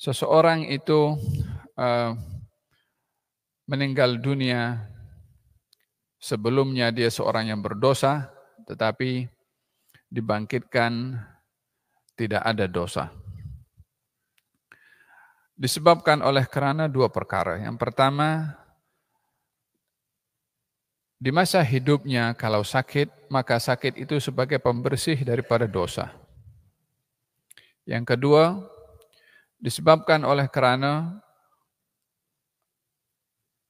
seseorang itu uh, meninggal dunia, sebelumnya dia seorang yang berdosa, tetapi dibangkitkan tidak ada dosa. Disebabkan oleh karena dua perkara. Yang pertama, di masa hidupnya kalau sakit, maka sakit itu sebagai pembersih daripada dosa. Yang kedua, disebabkan oleh karena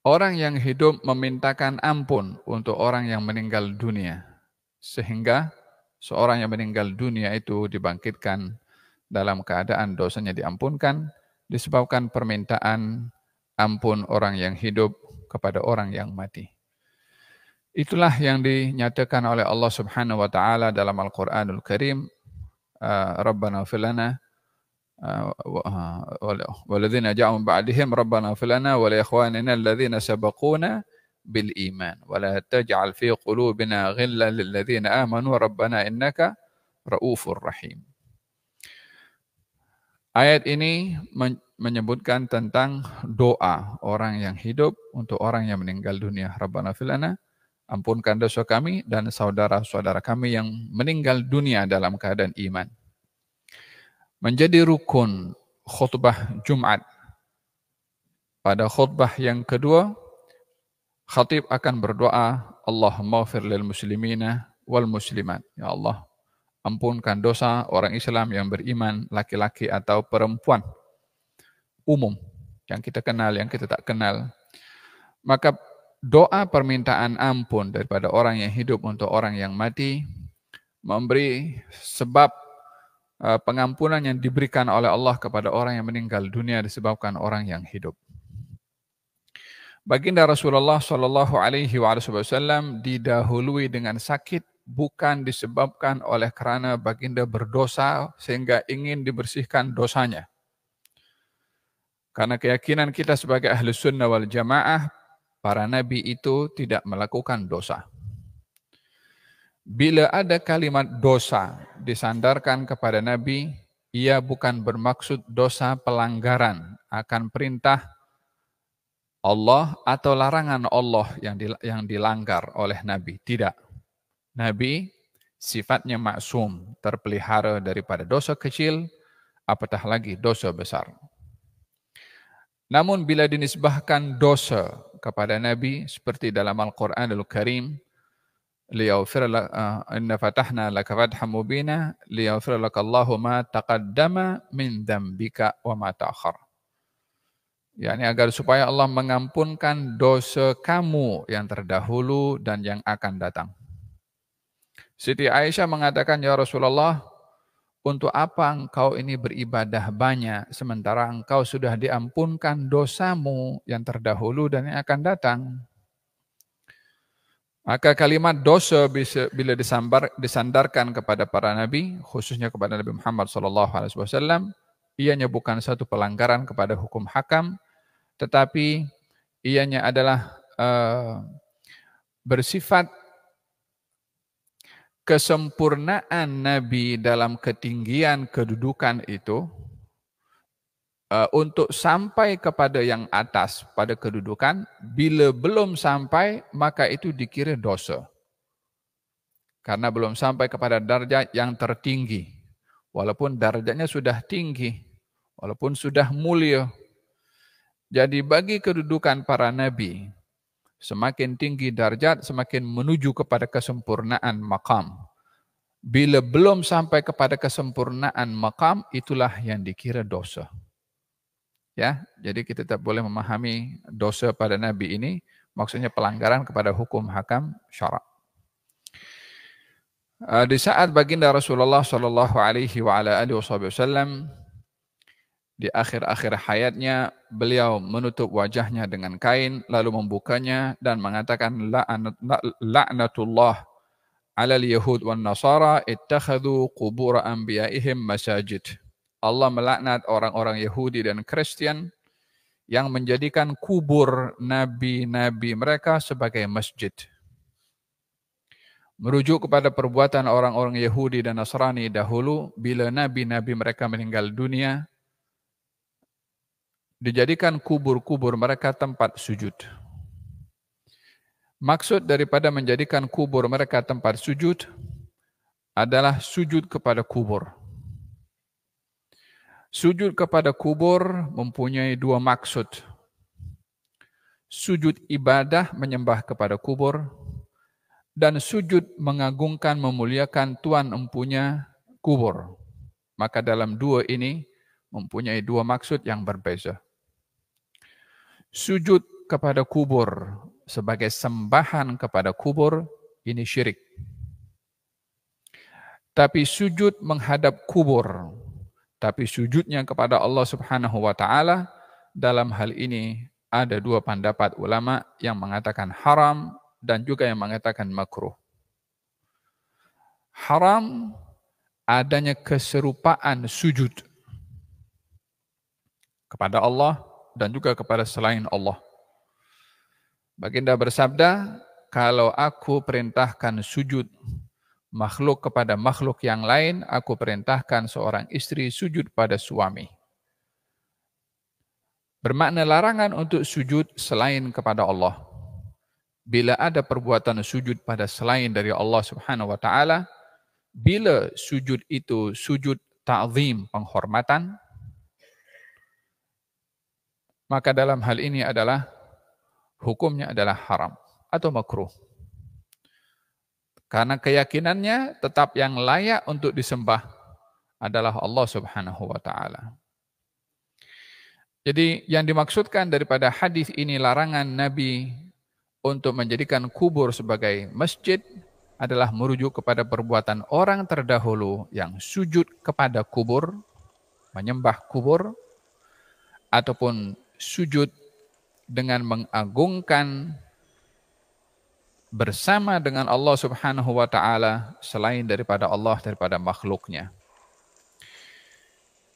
orang yang hidup memintakan ampun untuk orang yang meninggal dunia. Sehingga seorang yang meninggal dunia itu dibangkitkan dalam keadaan dosanya diampunkan, disebabkan permintaan ampun orang yang hidup kepada orang yang mati. Itulah yang dinyatakan oleh Allah Subhanahu wa taala dalam Al-Qur'anul Karim, Rabbana ighfir lana والذين جاءوا من بعدهم ربنا اغفر لنا ولإخواننا الذين سبقونا بالإيمان ولا تجعل في قلوبنا غلا للذين آمنوا ربنا إنك رؤوف رحيم. Ayat ini menyebutkan tentang doa orang yang hidup untuk orang yang meninggal dunia. Rabbana ighfir lana, ampunkan dosa kami dan saudara-saudara kami yang meninggal dunia dalam keadaan iman. Menjadi rukun khutbah Jumat. Pada khutbah yang kedua, khatib akan berdoa, Allahumma ighfir lil muslimina wal muslimat. Ya Allah, ampunkan dosa orang Islam yang beriman, laki-laki atau perempuan, umum, yang kita kenal, yang kita tak kenal. Maka doa permintaan ampun daripada orang yang hidup untuk orang yang mati memberi sebab pengampunan yang diberikan oleh Allah kepada orang yang meninggal dunia disebabkan orang yang hidup. Baginda Rasulullah Shallallahu Alaihi Wasallam didahului dengan sakit bukan disebabkan oleh karena baginda berdosa sehingga ingin dibersihkan dosanya. Karena keyakinan kita sebagai ahli sunnah wal jamaah, para nabi itu tidak melakukan dosa. Bila ada kalimat dosa disandarkan kepada nabi, ia bukan bermaksud dosa pelanggaran akan perintah Allah atau larangan Allah yang dilanggar oleh nabi. Tidak. Nabi sifatnya maksum, terpelihara daripada dosa kecil, apatah lagi dosa besar. Namun bila dinisbahkan dosa kepada Nabi, seperti dalam Al-Quranul Karim, inna fatahna laka fathan mubina liyaghfira laka Allahu ma taqaddama min dzambika wa ma ta'akhkhar. yakni agar supaya Allah mengampunkan dosa kamu yang terdahulu dan yang akan datang. Siti Aisyah mengatakan, ya Rasulullah, untuk apa engkau ini beribadah banyak sementara engkau sudah diampunkan dosamu yang terdahulu dan yang akan datang? Maka kalimat dosa bila disandarkan kepada para nabi, khususnya kepada Nabi Muhammad SAW, ianya bukan satu pelanggaran kepada hukum hakam, tetapi ianya adalah bersifat kesempurnaan Nabi dalam ketinggian kedudukan itu untuk sampai kepada yang atas pada kedudukan, bila belum sampai maka itu dikira dosa. Karena belum sampai kepada darjat yang tertinggi. Walaupun darjatnya sudah tinggi, walaupun sudah mulia. Jadi bagi kedudukan para nabi, semakin tinggi darjat, semakin menuju kepada kesempurnaan maqam. Bila belum sampai kepada kesempurnaan maqam, itulah yang dikira dosa. Ya, jadi kita tak boleh memahami dosa pada nabi ini, maksudnya pelanggaran kepada hukum hakam syarak. Di saat baginda Rasulullah Shallallahu Alaihi Wasallam di akhir-akhir hayatnya, beliau menutup wajahnya dengan kain, lalu membukanya dan mengatakan, la'natullah ala al-yahud wan nasara ittakhadhu qubur anbiya'ihim masajid. Allah melaknat orang-orang Yahudi dan Kristen yang menjadikan kubur nabi-nabi mereka sebagai masjid. Merujuk kepada perbuatan orang-orang Yahudi dan Nasrani dahulu, bila nabi-nabi mereka meninggal dunia, dijadikan kubur-kubur mereka tempat sujud. Maksud daripada menjadikan kubur mereka tempat sujud adalah sujud kepada kubur. Sujud kepada kubur mempunyai dua maksud. Sujud ibadah menyembah kepada kubur dan sujud mengagungkan memuliakan Tuhan empunya kubur. Maka dalam dua ini mempunyai dua maksud yang berbeza. Sujud kepada kubur sebagai sembahan kepada kubur, ini syirik. Tapi sujud menghadap kubur, tapi sujudnya kepada Allah Subhanahu wa taala, dalam hal ini ada dua pendapat ulama yang mengatakan haram dan juga yang mengatakan makruh. Haram adanya keserupaan sujud kepada Allah dan juga kepada selain Allah. Baginda bersabda, kalau aku perintahkan sujud makhluk kepada makhluk yang lain, aku perintahkan seorang istri sujud pada suami. Bermakna larangan untuk sujud selain kepada Allah. Bila ada perbuatan sujud pada selain dari Allah Subhanahu wa taala, bila sujud itu sujud ta'zim, penghormatan, maka dalam hal ini adalah hukumnya adalah haram atau makruh. Karena keyakinannya tetap yang layak untuk disembah adalah Allah Subhanahu wa taala. Jadi yang dimaksudkan daripada hadis ini larangan Nabi untuk menjadikan kubur sebagai masjid adalah merujuk kepada perbuatan orang terdahulu yang sujud kepada kubur, menyembah kubur, ataupun sujud dengan mengagungkan bersama dengan Allah Subhanahu wa taala selain daripada Allah, daripada makhluknya.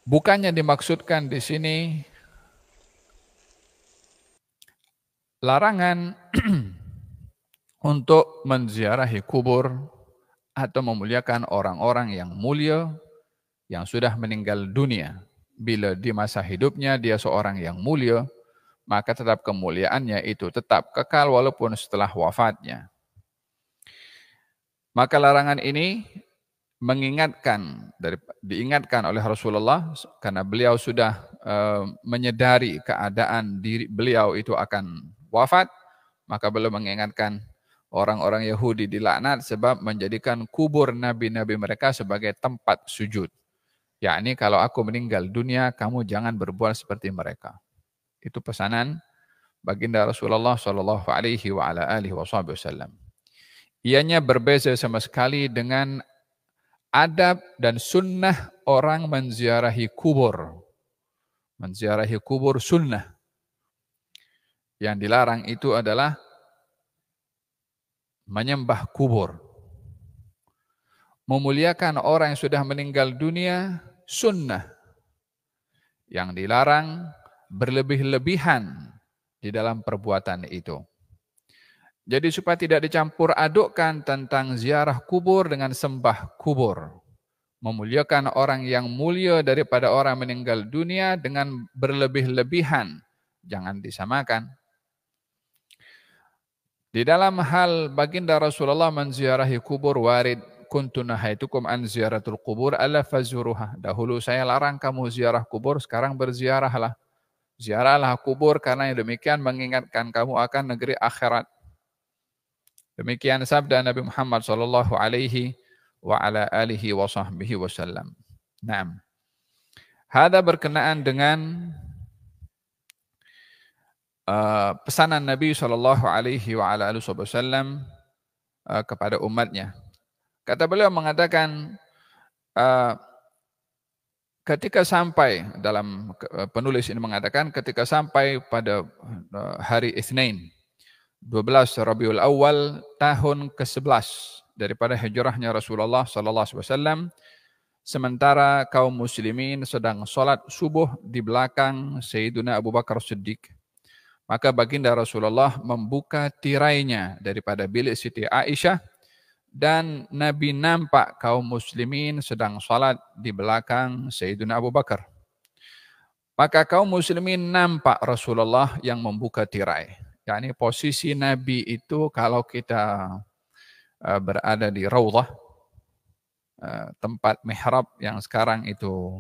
Bukannya dimaksudkan di sini larangan untuk menziarahi kubur atau memuliakan orang-orang yang mulia yang sudah meninggal dunia. Bila di masa hidupnya dia seorang yang mulia, maka tetap kemuliaannya itu tetap kekal walaupun setelah wafatnya. Maka larangan ini diingatkan oleh Rasulullah karena beliau sudah menyadari keadaan diri beliau itu akan wafat, maka beliau mengingatkan orang-orang Yahudi dilaknat sebab menjadikan kubur nabi-nabi mereka sebagai tempat sujud. Yakni kalau aku meninggal dunia, kamu jangan berbuat seperti mereka. Itu pesanan baginda Rasulullah sallallahu alaihi wa ala alihi wasallam. Ianya berbeza sama sekali dengan adab dan sunnah orang menziarahi kubur. Menziarahi kubur sunnah. Yang dilarang itu adalah menyembah kubur. Memuliakan orang yang sudah meninggal dunia sunnah. Yang dilarang berlebih-lebihan di dalam perbuatan itu. Jadi supaya tidak dicampur adukkan tentang ziarah kubur dengan sembah kubur. Memuliakan orang yang mulia daripada orang meninggal dunia dengan berlebih-lebihan. Jangan disamakan. Di dalam hal baginda Rasulullah menziarahi kubur warid, kuntu nahaitukum an ziaratul kubur ala fazuruha. Dahulu saya larang kamu ziarah kubur, sekarang berziarahlah. Ziarahlah kubur karena yang demikian mengingatkan kamu akan negeri akhirat. Demikian sabda Nabi Muhammad sallallahu alaihi wa ala alihi wa sahbihi wasallam. Naam. Hada berkenaan dengan pesanan Nabi sallallahu alaihi wa ala alihi wasallam kepada umatnya. Kata beliau mengatakan ketika sampai dalam penulis ini mengatakan ketika sampai pada hari Itsnain 12 Rabiul Awal tahun ke-11 daripada hijrahnya Rasulullah sallallahu alaihi wasallam, sementara kaum muslimin sedang salat subuh di belakang Sayyidina Abu Bakar Siddiq. Maka baginda Rasulullah membuka tirainya daripada bilik Siti Aisyah dan Nabi nampak kaum muslimin sedang salat di belakang Sayyidina Abu Bakar. Maka kaum muslimin nampak Rasulullah yang membuka tirai. Yani posisi Nabi itu kalau kita berada di Raudhah, tempat mihrab yang sekarang itu,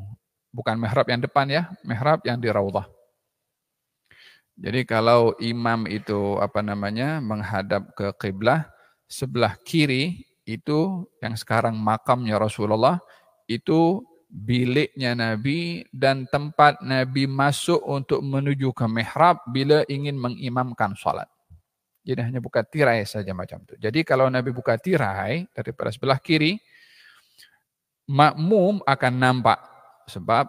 bukan mihrab yang depan ya, mihrab yang di Raudhah. Jadi kalau imam itu menghadap ke kiblah, sebelah kiri itu yang sekarang makamnya Rasulullah, itu biliknya Nabi dan tempat Nabi masuk untuk menuju ke mihrab bila ingin mengimamkan salat. Jadi hanya buka tirai saja macam itu. Jadi kalau Nabi buka tirai daripada sebelah kiri, makmum akan nampak sebab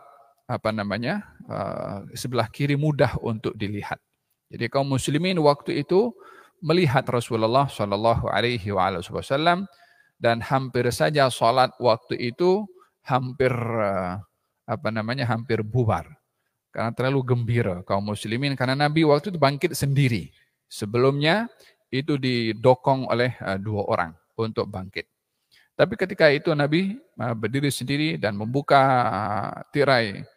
sebelah kiri mudah untuk dilihat. Jadi kaum muslimin waktu itu melihat Rasulullah Shallallahu Alaihi Wasallam dan hampir saja salat waktu itu hampir hampir bubar karena terlalu gembira kaum muslimin karena Nabi waktu itu bangkit sendiri. Sebelumnya itu didokong oleh dua orang untuk bangkit. Tapi ketika itu Nabi berdiri sendiri dan membuka tirai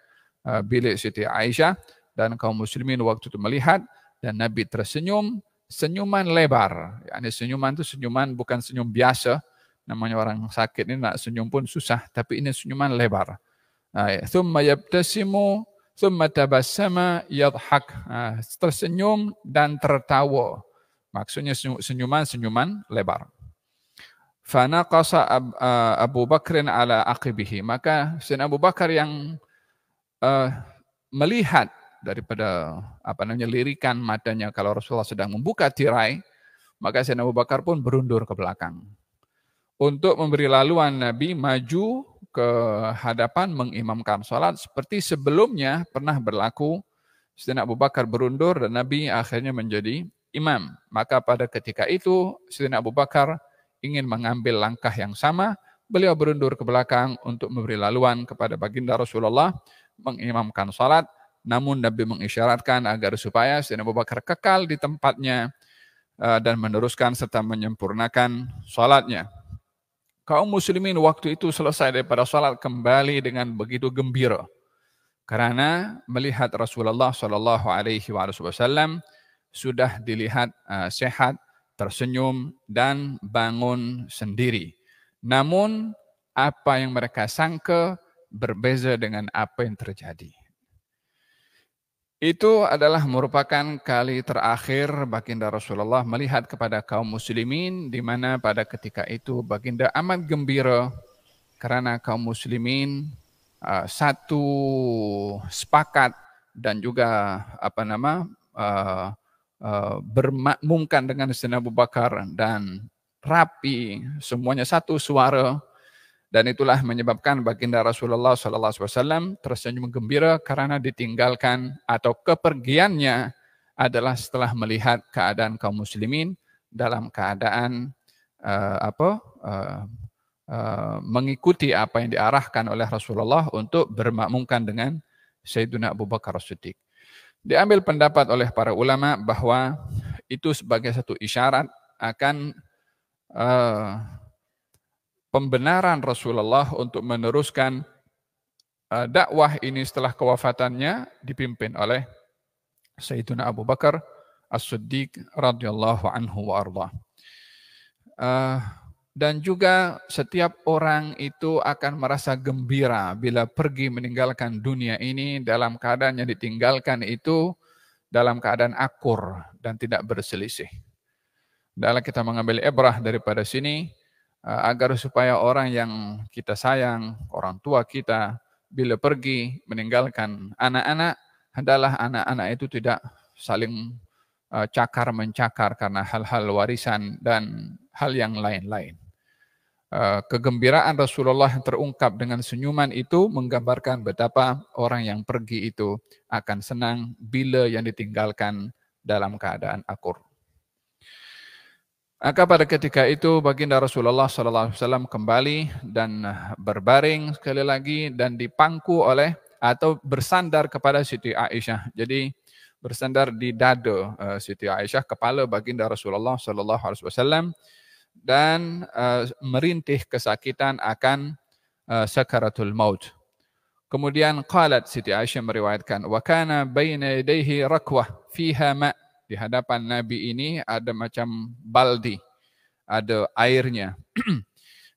bilik Siti Aisyah dan kaum muslimin waktu itu melihat dan Nabi tersenyum, senyuman lebar. Yani senyuman itu senyuman bukan senyum biasa. Namanya orang sakit ini nak senyum pun susah, tapi ini senyuman lebar. Thumma yabtasimu, thumma tabassama yadhak. Tersenyum dan tertawa. Maksudnya senyuman lebar. Fanaqasa Abu Bakrin ala aqibihi. Maka Sayyidina Abu Bakar yang melihat daripada lirikan matanya kalau Rasulullah sedang membuka tirai, maka Sayyidina Abu Bakar pun berundur ke belakang. Untuk memberi laluan Nabi maju ke hadapan mengimamkan salat seperti sebelumnya pernah berlaku. Sayyidina Abu Bakar berundur dan Nabi akhirnya menjadi imam. Maka pada ketika itu Sayyidina Abu Bakar ingin mengambil langkah yang sama, beliau berundur ke belakang untuk memberi laluan kepada baginda Rasulullah mengimamkan salat, namun Nabi mengisyaratkan agar supaya Sayyidina Abu Bakar kekal di tempatnya dan meneruskan serta menyempurnakan salatnya. Kaum muslimin waktu itu selesai daripada salat kembali dengan begitu gembira karena melihat Rasulullah Shallallahu Alaihi Wasallam sudah dilihat sehat, tersenyum dan bangun sendiri. Namun apa yang mereka sangka berbeza dengan apa yang terjadi. Itu adalah merupakan kali terakhir baginda Rasulullah melihat kepada kaum muslimin di mana pada ketika itu baginda amat gembira karena kaum muslimin satu sepakat dan juga bermakmumkan dengan Sayyidina Abu Bakar dan rapi, semuanya satu suara. Dan itulah menyebabkan baginda Rasulullah SAW tersenyum gembira karena ditinggalkan atau kepergiannya adalah setelah melihat keadaan kaum muslimin dalam keadaan mengikuti apa yang diarahkan oleh Rasulullah untuk bermakmumkan dengan Sayyidina Abu Bakar As-Siddiq. Diambil pendapat oleh para ulama bahwa itu sebagai satu isyarat akan pembenaran Rasulullah untuk meneruskan dakwah ini setelah kewafatannya dipimpin oleh Sayyidina Abu Bakar As-Siddiq radhiyallahu anhu wa arda. Dan juga setiap orang itu akan merasa gembira bila pergi meninggalkan dunia ini dalam keadaan yang ditinggalkan itu dalam keadaan akur dan tidak berselisih. Dalam kita mengambil ibrah daripada sini, agar supaya orang yang kita sayang, orang tua kita, bila pergi meninggalkan anak-anak, hendaklah anak-anak itu tidak saling cakar-mencakar karena hal-hal warisan dan hal yang lain-lain. Kegembiraan Rasulullah yang terungkap dengan senyuman itu menggambarkan betapa orang yang pergi itu akan senang bila yang ditinggalkan dalam keadaan akur. Maka pada ketika itu baginda Rasulullah SAW kembali dan berbaring sekali lagi dan dipangku oleh atau bersandar kepada Siti Aisyah. Jadi bersandar di dada Siti Aisyah, kepala baginda Rasulullah SAW dan merintih kesakitan akan sakaratul maut. Kemudian qalat Siti Aisyah meriwayatkan wa kana baina yadayhi rakwah fiha ma. Di hadapan Nabi ini ada macam baldi, ada airnya.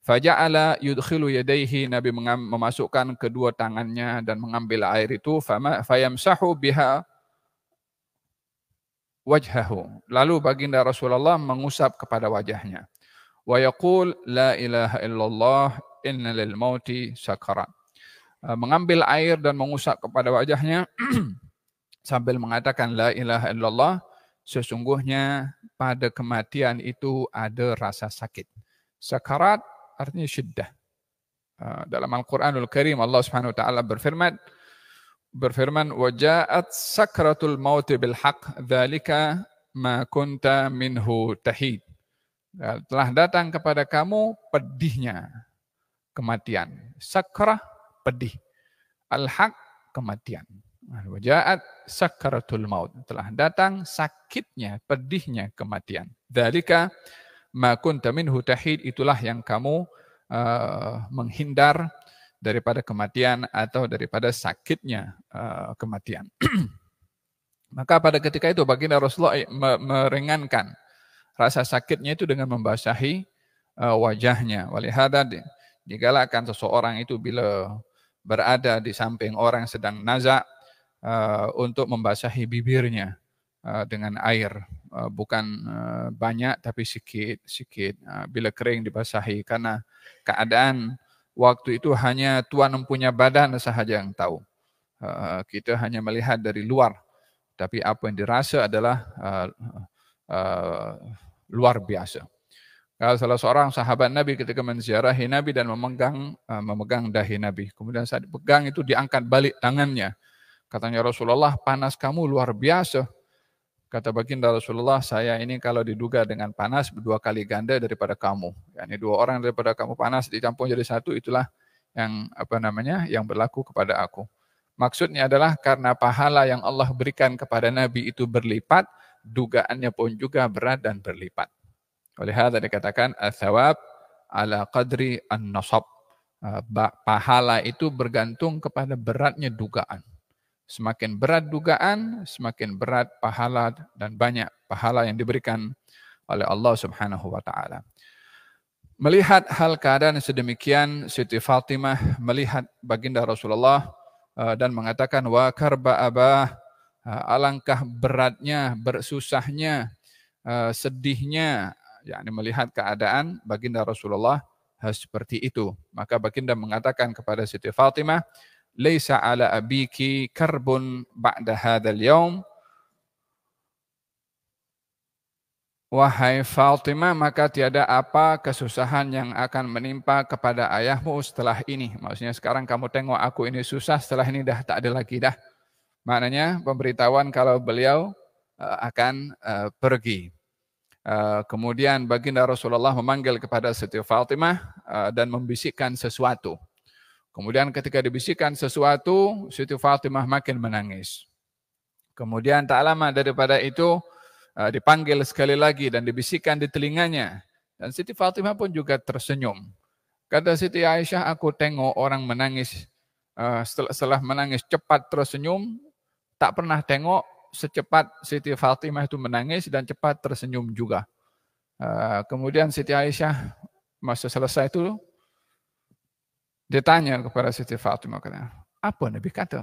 Faja'ala yudkhilu yadayhi, Nabi memasukkan kedua tangannya dan mengambil air itu, fayamsahu biha wajhahu. Lalu baginda Rasulullah mengusap kepada wajahnya. Wa yaqul la ilaha illallah inna lil mauti sakarat. Mengambil air dan mengusap kepada wajahnya sambil mengatakan la ilaha illallah, sesungguhnya pada kematian itu ada rasa sakit. Sakarat artinya syiddah. Dalam Al-Quranul Karim Allah Subhanahu wa taala berfirman wa ja'at sakratul maut bil haqq dzalika ma kunta minhu tahid. Telah datang kepada kamu pedihnya kematian. Sakrah pedih. Al-haq kematian. Wa ja'at sakratul maut. Telah datang sakitnya, pedihnya kematian. Dzalika ma kunta minhu tahid, itulah yang kamu menghindar daripada kematian atau daripada sakitnya kematian. Maka pada ketika itu baginda Rasulullah meringankan rasa sakitnya itu dengan membasahi wajahnya. Walihada digalakkan seseorang itu bila berada di samping orang sedang nazak untuk membasahi bibirnya dengan air, bukan banyak tapi sikit-sikit. Bila kering dibasahi, karena keadaan waktu itu hanya Tuhan mempunyai badan sahaja yang tahu. Kita hanya melihat dari luar, tapi apa yang dirasa adalah luar biasa. Kalau salah seorang sahabat Nabi ketika menziarahi Nabi dan memegang dahi Nabi, kemudian saat dipegang itu diangkat balik tangannya. Katanya Rasulullah, panas kamu luar biasa. Kata baginda Rasulullah, saya ini kalau diduga dengan panas 2 kali ganda daripada kamu. Yani 2 orang daripada kamu panas dicampur jadi satu, itulah yang berlaku kepada aku. Maksudnya adalah karena pahala yang Allah berikan kepada Nabi itu berlipat, dugaannya pun juga berat dan berlipat. Oleh hal dikatakan ats-tsawab ala qadri an-nasab. Pahala itu bergantung kepada beratnya dugaan. Semakin berat dugaan, semakin berat pahala dan banyak pahala yang diberikan oleh Allah Subhanahu wa taala. Melihat hal keadaan sedemikian, Siti Fatimah melihat baginda Rasulullah dan mengatakan wa karba abah, alangkah beratnya, bersusahnya, sedihnya, yakni melihat keadaan baginda Rasulullah seperti itu. Maka baginda mengatakan kepada Siti Fatimah, laisa ala abiki karbun ba'da hadzal yaum. Wahai Fatimah, maka tiada apa kesusahan yang akan menimpa kepada ayahmu setelah ini. Maksudnya sekarang kamu tengok aku ini susah, setelah ini dah tak ada lagi dah. Maknanya pemberitahuan kalau beliau akan pergi. Kemudian baginda Rasulullah memanggil kepada Siti Fatimah dan membisikkan sesuatu. Kemudian ketika dibisikkan sesuatu, Siti Fatimah makin menangis. Kemudian tak lama daripada itu dipanggil sekali lagi dan dibisikkan di telinganya. Dan Siti Fatimah pun juga tersenyum. Kata Siti Aisyah, aku tengok orang menangis, setelah menangis cepat tersenyum, tak pernah tengok secepat Siti Fatimah itu menangis dan cepat tersenyum juga. Kemudian Siti Aisyah masa selesai itu, ditanya kepada Siti Fatimah, apa Nabi kata?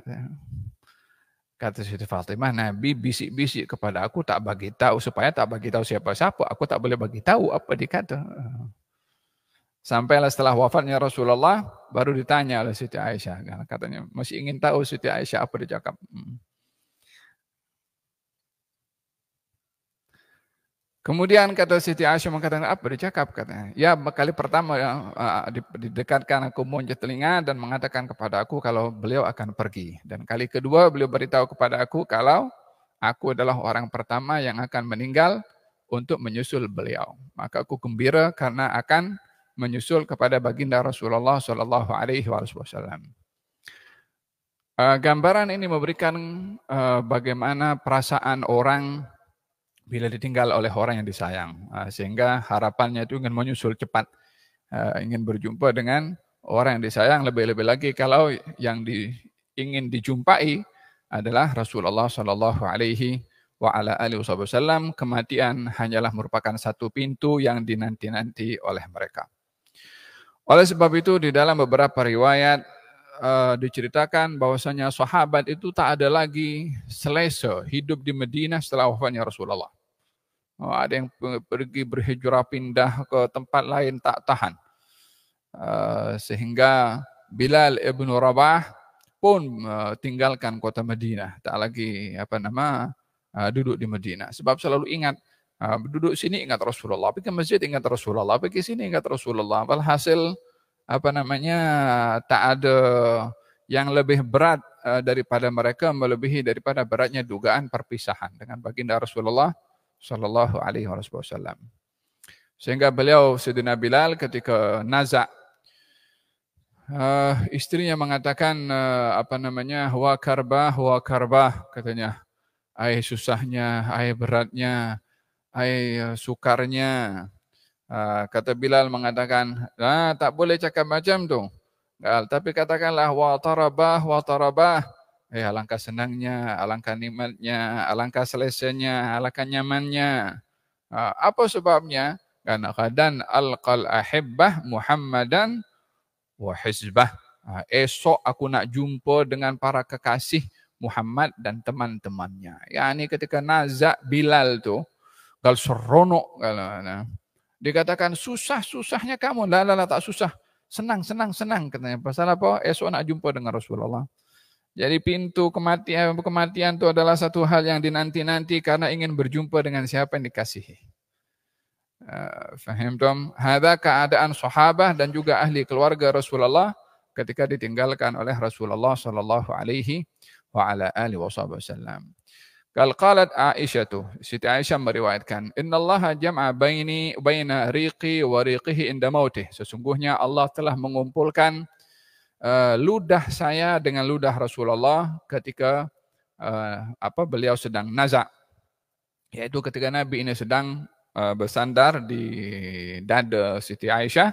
Kata Siti Fatimah, Nabi bisik-bisik kepada aku tak bagi tahu, supaya tak bagi tahu siapa-siapa, aku tak boleh bagi tahu apa dikata. Sampailah setelah wafatnya Rasulullah, baru ditanya oleh Siti Aisyah. Katanya, masih ingin tahu Siti Aisyah apa dia cakap. Kemudian kata Siti Aisyah mengatakan, apa dia cakap? Katanya, ya kali pertama didekatkan aku muncul telinga dan mengatakan kepada aku kalau beliau akan pergi. Dan kali kedua beliau beritahu kepada aku kalau aku adalah orang pertama yang akan meninggal untuk menyusul beliau. Maka aku gembira karena akan menyusul kepada baginda Rasulullah Shallallahu Alaihi Wasallam. Gambaran ini memberikan bagaimana perasaan orang bila ditinggal oleh orang yang disayang, sehingga harapannya itu ingin menyusul cepat, ingin berjumpa dengan orang yang disayang, lebih-lebih lagi kalau yang ingin dijumpai adalah Rasulullah Shallallahu Alaihi Wasallam. Kematian hanyalah merupakan satu pintu yang dinanti-nanti oleh mereka. Oleh sebab itu di dalam beberapa riwayat diceritakan bahwasanya sahabat itu tak ada lagi selesa hidup di Madinah setelah wafatnya Rasulullah. Ada yang pergi berhijrah pindah ke tempat lain tak tahan. Sehingga Bilal ibn Rabah pun tinggalkan kota Madinah, tak lagi duduk di Madinah. Sebab selalu ingat, duduk sini ingat Rasulullah, pergi ke masjid ingat Rasulullah, pergi sini ingat Rasulullah. Walhasil tak ada yang lebih berat daripada mereka, melebihi daripada beratnya dugaan perpisahan dengan baginda Rasulullah Shallallahu Alaihi Wasallam. Sehingga beliau Sayyidina Bilal ketika nazak, istrinya mengatakan wa karbah katanya, ai susahnya, ai beratnya, ai sukarnya. Kata Bilal mengatakan, tak boleh cakap macam tu. Tapi katakanlah wa tarabah. Alangkah senangnya, alangkah nikmatnya, alangkah selesanya, alangkah nyamannya. Apa sebabnya? Karena qadan alqal ahibbah Muhammadan wa hizbah. Esok aku nak jumpa dengan para kekasih Muhammad dan teman-temannya. Yani ketika nazak Bilal tu, kalau seronok kalau dikatakan susahnya kamu, lah tak susah, senang katanya. Pasal apa? Esok nak jumpa dengan Rasulullah. Jadi pintu kematian itu adalah satu hal yang dinanti-nanti karena ingin berjumpa dengan siapa yang dikasihi. Faham tom? Hada keadaan sahabat dan juga ahli keluarga Rasulullah ketika ditinggalkan oleh Rasulullah sallallahu alaihi wasallam. Qal qalat Aisyah, Siti Aisyah meriwayatkan, "Innallaha jama'a baina riqi wa riqihi inda mautih." Sesungguhnya Allah telah mengumpulkan ludah saya dengan ludah Rasulullah ketika beliau sedang nazak. Yaitu ketika Nabi ini sedang bersandar di dada Siti Aisyah.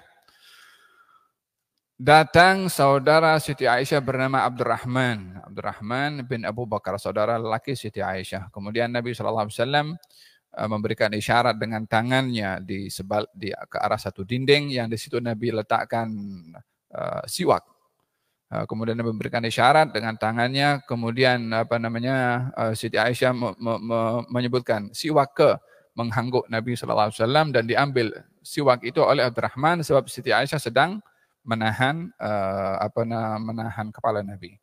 Datang saudara Siti Aisyah bernama Abdurrahman bin Abu Bakar, saudara lelaki Siti Aisyah. Kemudian Nabi SAW memberikan isyarat dengan tangannya ke arah satu dinding yang di situ Nabi letakkan siwak. Kemudian Nabi memberikan isyarat dengan tangannya. Kemudian Siti Aisyah menyebutkan siwak menghanguk Nabi SAW dan diambil siwak itu oleh Abdurrahman sebab Siti Aisyah sedang menahan kepala Nabi.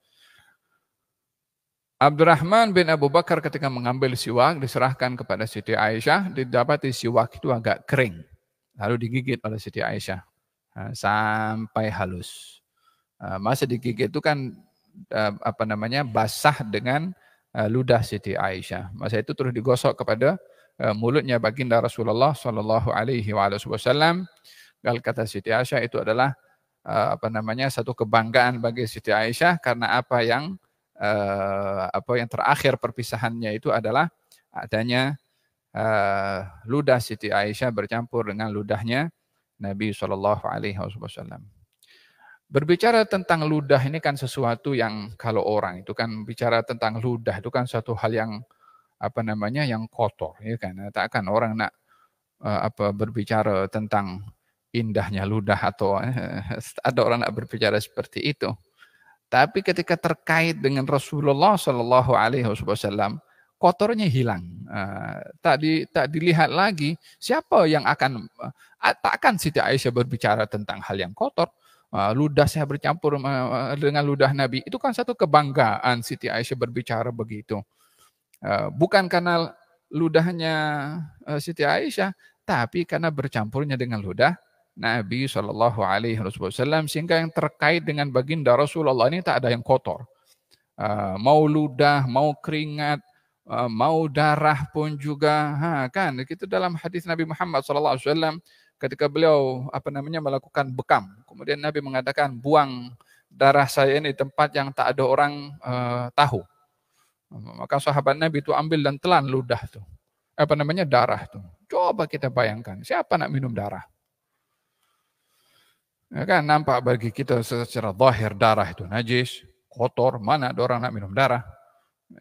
Abdurrahman bin Abu Bakar ketika mengambil siwak diserahkan kepada Siti Aisyah, didapati siwak itu agak kering. Lalu digigit oleh Siti Aisyah sampai halus. Masa digigit itu kan basah dengan ludah Siti Aisyah. Masa itu terus digosok kepada mulutnya baginda Rasulullah Shallallahu Alaihi Wasallam. Kalau kata Siti Aisyah itu adalah satu kebanggaan bagi Siti Aisyah karena apa yang terakhir perpisahannya itu adalah adanya ludah Siti Aisyah bercampur dengan ludahnya Nabi Shallallahu Alaihi Wasallam. Berbicara tentang ludah ini kan sesuatu yang kalau orang itu kan bicara tentang ludah itu kan suatu hal yang yang kotor, ya kan? Tak akan orang nak berbicara tentang indahnya ludah atau ada orang nak berbicara seperti itu. Tapi ketika terkait dengan Rasulullah Shallallahu Alaihi Wasallam, kotornya hilang. Tak dilihat lagi siapa yang tak akan Siti Aisyah berbicara tentang hal yang kotor. Ludah saya bercampur dengan ludah Nabi. Itu kan satu kebanggaan Siti Aisyah berbicara begitu. Bukan karena ludahnya Siti Aisyah, tapi karena bercampurnya dengan ludah Nabi Shallallahu Alaihi Wasallam, sehingga yang terkait dengan baginda Rasulullah ini tak ada yang kotor. Mau ludah, mau keringat, mau darah pun juga, kan? Itu dalam hadis Nabi Muhammad Shallallahu Alaihi Wasallam ketika beliau melakukan bekam. Kemudian Nabi mengatakan buang darah saya ini tempat yang tak ada orang tahu. Maka sahabat Nabi itu ambil dan telan ludah itu. Darah itu. Coba kita bayangkan, siapa nak minum darah? Ya kan nampak bagi kita secara zahir darah itu najis, kotor, mana ada orang nak minum darah.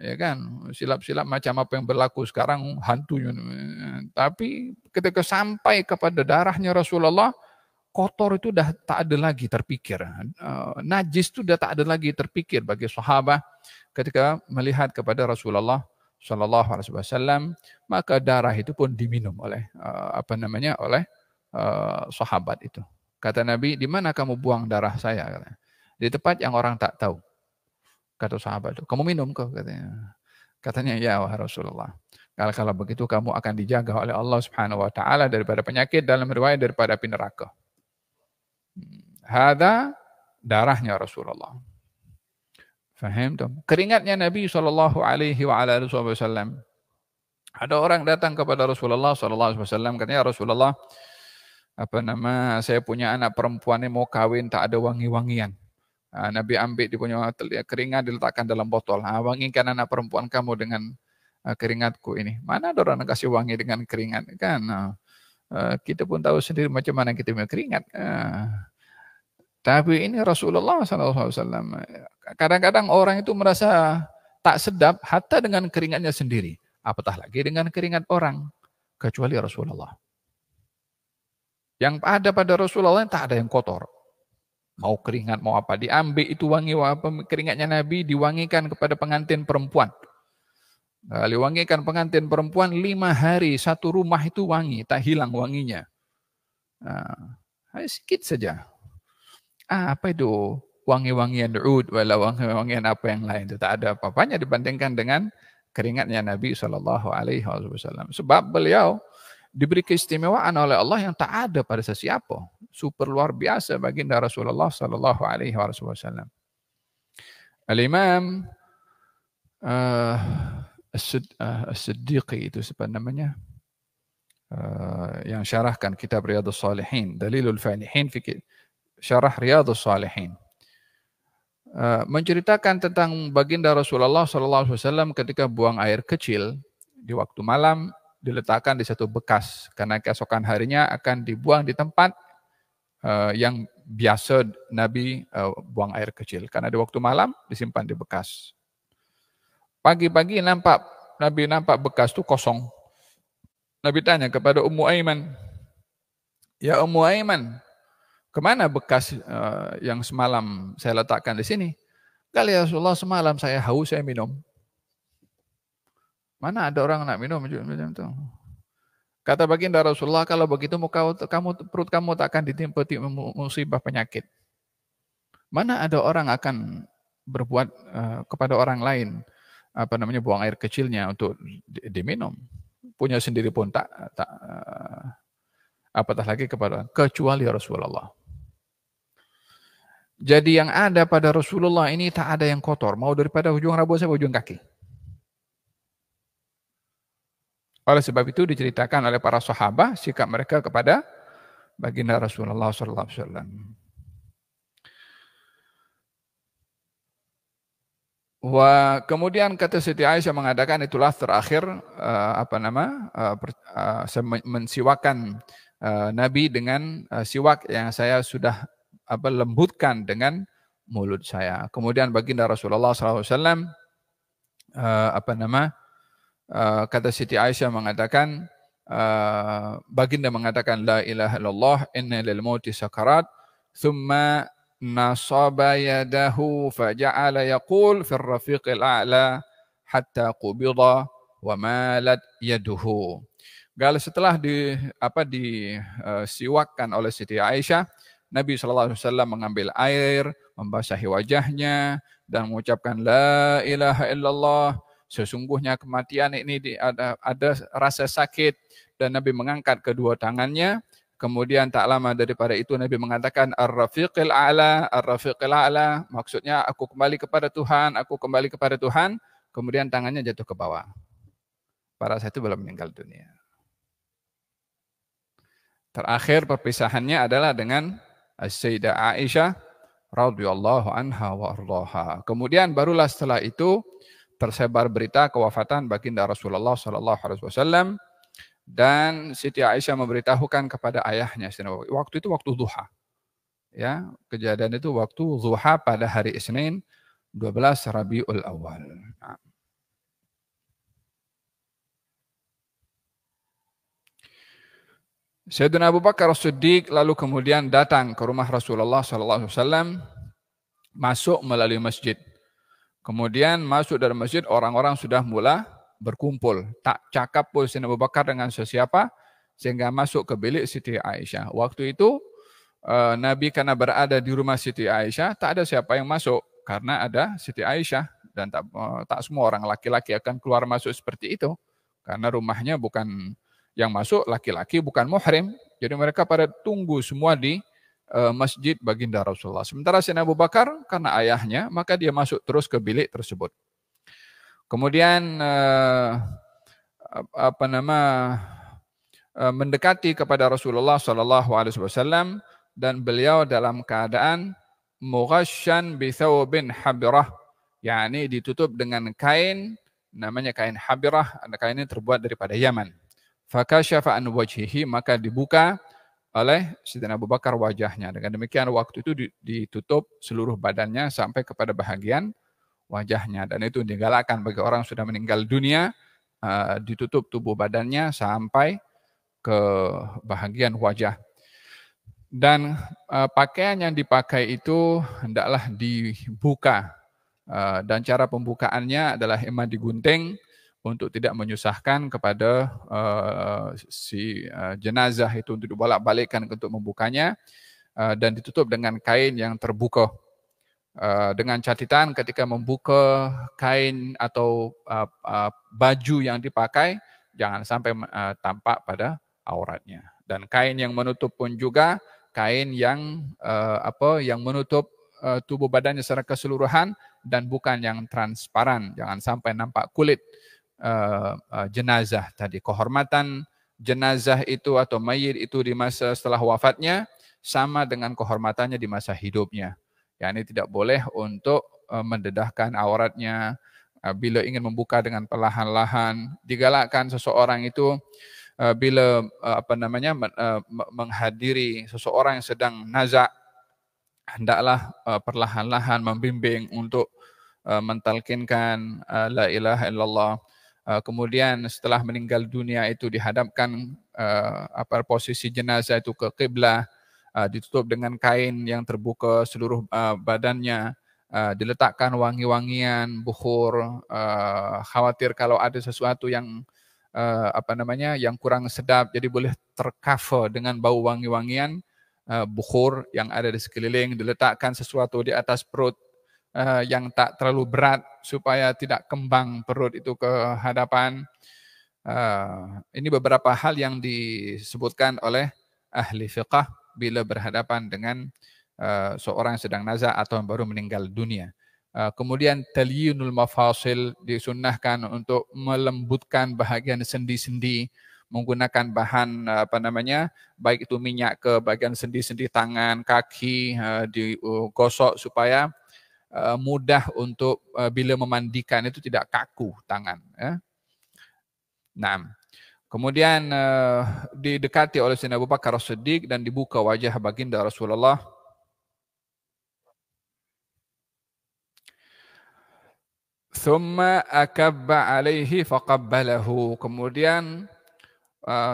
Ya kan, silap-silap macam apa yang berlaku sekarang hantunya. Tapi ketika sampai kepada darahnya Rasulullah, kotor itu dah tak ada lagi terpikir. Najis itu dah tak ada lagi terpikir bagi sahabat ketika melihat kepada Rasulullah Shallallahu Alaihi Wasallam, maka darah itu pun diminum oleh oleh sahabat itu. Kata Nabi, di mana kamu buang darah saya? Di tempat yang orang tak tahu. Kata sahabat itu, kamu minum kok katanya. Katanya, ya wahai Rasulullah. Kalau begitu kamu akan dijaga oleh Allah Subhanahu wa taala daripada penyakit, dalam riwayat daripada api neraka. Hada darahnya Rasulullah. Faham tuh? Keringatnya Nabi sallallahu alaihi wasallam. Ada orang datang kepada Rasulullah sallallahu alaihi wasallam, katanya, Rasulullah, saya punya anak perempuan yang mau kawin, tak ada wangi-wangian. Nabi ambil dia punya keringat diletakkan dalam botol. Wangikan anak perempuan kamu dengan keringatku ini. Mana ada orang kasih wangi dengan keringat kan? Kita pun tahu sendiri macam mana kita punya keringat. Tapi ini Rasulullah SAW. Kadang-kadang orang itu merasa tak sedap hatta dengan keringatnya sendiri. Apatah lagi dengan keringat orang. Kecuali Rasulullah. Yang ada pada Rasulullah tak ada yang kotor. Mau keringat, mau apa. Diambil itu wangi keringatnya Nabi, diwangikan kepada pengantin perempuan. Diwangikan pengantin perempuan 5 hari, satu rumah itu wangi, tak hilang wanginya. Sedikit saja. Apa itu wangi-wangian ud, walau wangi-wangian apa yang lain. Itu tak ada apa-apanya dibandingkan dengan keringatnya Nabi SAW. Sebab beliau diberi keistimewaan oleh Allah yang tak ada pada sesiapa. Super luar biasa baginda Rasulullah sallallahu alaihi wasallam. Al-Imam As-Siddiqi itu sebenarnya namanya, yang syarahkan kitab Riyadhus Shalihin, Dalilul Falihin fi syarah Riyadhus Shalihin, menceritakan tentang baginda Rasulullah sallallahu alaihi wasallam ketika buang air kecil di waktu malam, diletakkan di satu bekas karena keesokan harinya akan dibuang di tempat yang biasa Nabi buang air kecil. Karena di waktu malam disimpan di bekas. Pagi-pagi Nabi nampak bekas itu kosong. Nabi tanya kepada Ummu Aiman, ya Ummu Aiman, kemana bekas yang semalam saya letakkan di sini? Kali ya Rasulullah, semalam saya haus, saya minum. Mana ada orang nak minum macam itu? Kata baginda Rasulullah, kalau begitu perut kamu tak akan ditimpa musibah penyakit. Mana ada orang akan berbuat kepada orang lain buang air kecilnya untuk diminum. Punya sendiri pun tak apatah lagi kecuali Rasulullah. Jadi yang ada pada Rasulullah ini tak ada yang kotor, mau daripada ujung rambut sampai ujung kaki. Oleh sebab itu diceritakan oleh para sahabat sikap mereka kepada baginda Rasulullah SAW. Kemudian kata Siti Aisyah mengatakan, itulah terakhir mensiwakan Nabi dengan siwak yang saya sudah lembutkan dengan mulut saya. Kemudian baginda Rasulullah SAW kata Siti Aisyah mengatakan, baginda mengatakan, la ilaha illallah inna lil mauti sakarat, thumma nasaba yadahu faja'ala yaqul fir rafiqil a'la hatta qubida wa malat yaduhu. Setelah disiwakkan oleh Siti Aisyah, Nabi SAW mengambil air, membasahi wajahnya dan mengucapkan la ilaha illallah. Sesungguhnya kematian ini ada rasa sakit, dan Nabi mengangkat kedua tangannya. Kemudian tak lama daripada itu Nabi mengatakan ar-rafiqil a'la, ar-rafiqil a'la. Maksudnya aku kembali kepada Tuhan, aku kembali kepada Tuhan. Kemudian tangannya jatuh ke bawah. Pada saat itu belum meninggal dunia. Terakhir perpisahannya adalah dengan Sayyidah Aisyah radhiyallahu anha wa ardhaha. Kemudian barulah setelah itu tersebar berita kewafatan baginda Rasulullah sallallahu alaihi wasallam, dan Siti Aisyah memberitahukan kepada ayahnya. Waktu itu waktu duha. Ya, kejadian itu waktu zuha pada hari Isnin 12 Rabiul Awal. Nah. Sayyidina Abu Bakar As-Siddiq lalu kemudian datang ke rumah Rasulullah SAW, masuk melalui masjid. Kemudian masuk dari masjid, orang-orang sudah mula berkumpul. Tak cakap pun Sayyidina Abu Bakar dengan sesiapa, sehingga masuk ke bilik Siti Aisyah. Waktu itu Nabi karena berada di rumah Siti Aisyah, tak ada siapa yang masuk karena ada Siti Aisyah, dan tak semua orang laki-laki akan keluar masuk seperti itu karena rumahnya bukan yang masuk laki-laki, bukan muhrim. Jadi mereka pada tunggu semua di masjid baginda Rasulullah. Sementara Sayyidina Abu Bakar karena ayahnya, maka dia masuk terus ke bilik tersebut. Kemudian mendekati kepada Rasulullah SAW, dan beliau dalam keadaan mughashshan bi thawbin habirah, yakni ditutup dengan kain, namanya kain habirah. Kain ini terbuat daripada Yaman. Fakashafa an wajhihi, maka dibuka oleh Sayyidina Abu Bakar wajahnya. Dengan demikian waktu itu ditutup seluruh badannya sampai kepada bahagian wajahnya, dan itu digalakkan bagi orang yang sudah meninggal dunia, ditutup tubuh badannya sampai ke bahagian wajah. Dan pakaian yang dipakai itu hendaklah dibuka, dan cara pembukaannya adalah emang digunting untuk tidak menyusahkan kepada si jenazah itu untuk dibolak-balikkan untuk membukanya, dan ditutup dengan kain yang terbuka. Dengan catatan ketika membuka kain atau baju yang dipakai, jangan sampai tampak pada auratnya. Dan kain yang menutup pun juga kain yang yang menutup tubuh badannya secara keseluruhan dan bukan yang transparan, jangan sampai nampak kulit jenazah tadi. Kehormatan jenazah itu atau mayit itu di masa setelah wafatnya sama dengan kehormatannya di masa hidupnya. Ya, ini tidak boleh untuk mendedahkan auratnya. Bila ingin membuka dengan perlahan-lahan, digalakkan seseorang itu bila menghadiri seseorang yang sedang nazak, hendaklah perlahan-lahan membimbing untuk mentalkinkan la ilaha illallah. Kemudian setelah meninggal dunia itu dihadapkan posisi jenazah itu ke kiblah, ditutup dengan kain yang terbuka seluruh badannya, diletakkan wangi-wangian, bukhur, khawatir kalau ada sesuatu yang yang kurang sedap, jadi boleh tercover dengan bau wangi-wangian, bukhur yang ada di sekeliling, diletakkan sesuatu di atas perut yang tak terlalu berat supaya tidak kembang perut itu ke hadapan. Ini beberapa hal yang disebutkan oleh ahli fiqh bila berhadapan dengan seorang yang sedang nazak atau yang baru meninggal dunia. Kemudian talyinul mafasil, disunnahkan untuk melembutkan bahagian sendi-sendi menggunakan bahan baik itu minyak ke bagian sendi-sendi tangan, kaki, digosok supaya mudah untuk bila memandikan itu tidak kaku tangan. Ya. Nah, kemudian didekati oleh Sayyidina Abu Bakar As-Siddiq dan dibuka wajah baginda Rasulullah. Thumma akabba alaihi faqabbalahu. Kemudian